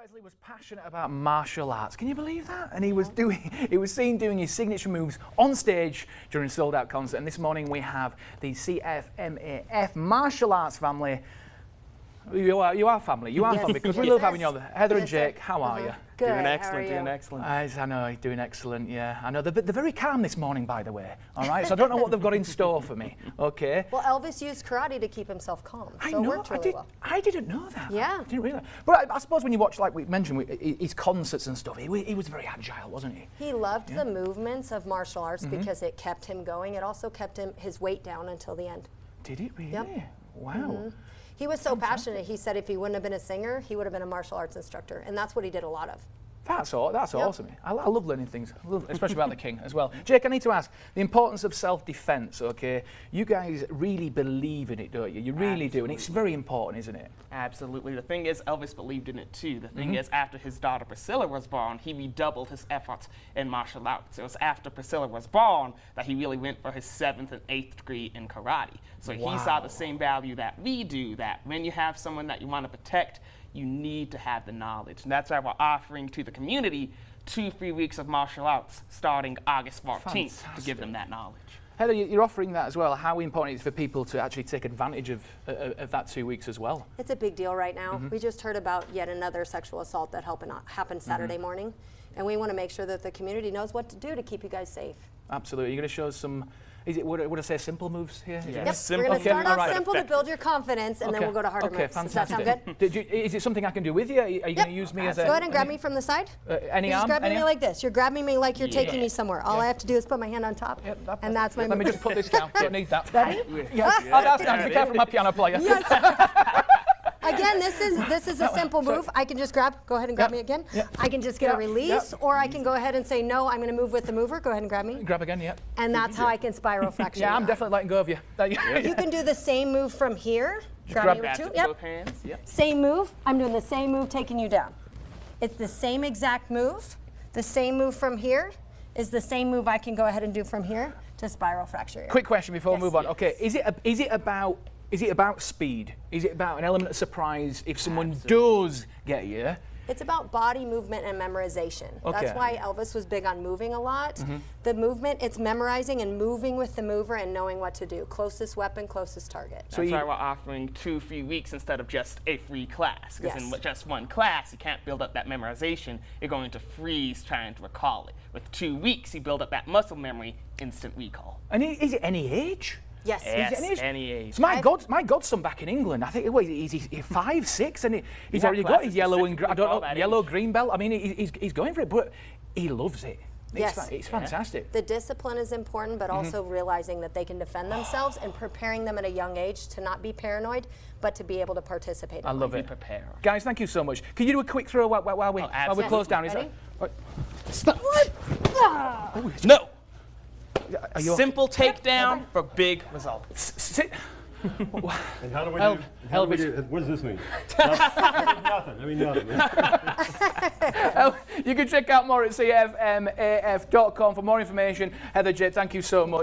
Presley was passionate about martial arts. Can you believe that? And he was seen doing his signature moves on stage during a sold-out concert. And this morning we have the CFMAF martial arts family. You are family. You are family because we love having you on. Heather and Jake, how are you? Good. Doing excellent, doing excellent. I know, he's doing excellent, yeah. I know, they're very calm this morning, by the way, all right? So I don't know what they've got in store for me, okay? Well, Elvis used karate to keep himself calm, so I it know, worked really well. I didn't know that. Yeah. I didn't realise. But I suppose when you watch, like we mentioned, his concerts and stuff, he was very agile, wasn't he? He loved the movements of martial arts because it kept him going. It also kept his weight down until the end. Did it really? Yep. Wow. He was so passionate, he said if he wouldn't have been a singer, he would have been a martial arts instructor, and that's what he did a lot of. That's awesome. I love learning things, especially about the King as well. Jake, I need to ask, the importance of self-defense, okay? You guys really believe in it, don't you? You really do, and it's very important, isn't it? Absolutely. The thing is, Elvis believed in it too. The thing is, after his daughter Priscilla was born, he redoubled his efforts in martial arts. It was after Priscilla was born that he really went for his 7th and 8th degree in karate. So he saw the same value that we do, that when you have someone that you want to protect, you need to have the knowledge. And that's why we're offering to the community 2 free weeks of martial arts starting August 14th to give them that knowledge. Heather, you're offering that as well. How important is it for people to actually take advantage of that 2 weeks as well? It's a big deal right now. We just heard about yet another sexual assault that happened Saturday morning, and we want to make sure that the community knows what to do to keep you guys safe. Absolutely. You're going to show us some, would I say simple moves here? Yep, we're going to start off simple to build your confidence, and then we'll go to harder moves. Fantastic. Does that sound good? Is it something I can do with you? Are you going to use me as a... Go ahead and grab me from the side. Any arm? You're just grabbing me like this. You're grabbing me like you're taking me somewhere. All I have to do is put my hand on top, and that's my move. Let me just put this down. Don't need that. Ready? Yes. That's down. Be careful, my piano player. Yes. Again, this is a simple move. I can just grab. Go ahead and grab me again. I can just get a release, or I can go ahead and say no. I'm going to move with the mover. Go ahead and grab me. Grab again, yeah. And that's how I can spiral fracture. Yeah, I'm definitely letting go of you. You can do the same move from here. Grab me with two. Both hands. Same move. I'm doing the same move, taking you down. It's the same exact move. The same move from here is the same move I can go ahead and do from here to spiral fracture. Quick question before we move on. Okay, is it about speed? Is it about an element of surprise if someone does get you? It's about body movement and memorization. That's why Elvis was big on moving a lot. The movement, it's memorizing and moving with the mover and knowing what to do. Closest weapon, closest target. That's why we're offering 2 free weeks instead of just a free class. Because in just one class, you can't build up that memorization. You're going to freeze trying to recall it. With 2 weeks, you build up that muscle memory, instant recall. And is it any age? Yes. Any age. So my godson back in England, I think he's 5, 6, and he's already got his yellow and yellow green belt. I mean, he's going for it, but he loves it. It's fantastic. The discipline is important, but also realizing that they can defend themselves and preparing them at a young age to not be paranoid, but to be able to participate. I love it. Prepare. Guys, thank you so much. Can you do a quick throw while we close down? Ready? Stop. No. Simple takedown for big results. Sit. And how do we do? What does this mean? Nothing. I mean nothing. You can check out more at cfmaf.com for more information. Heather, Jake, thank you so much.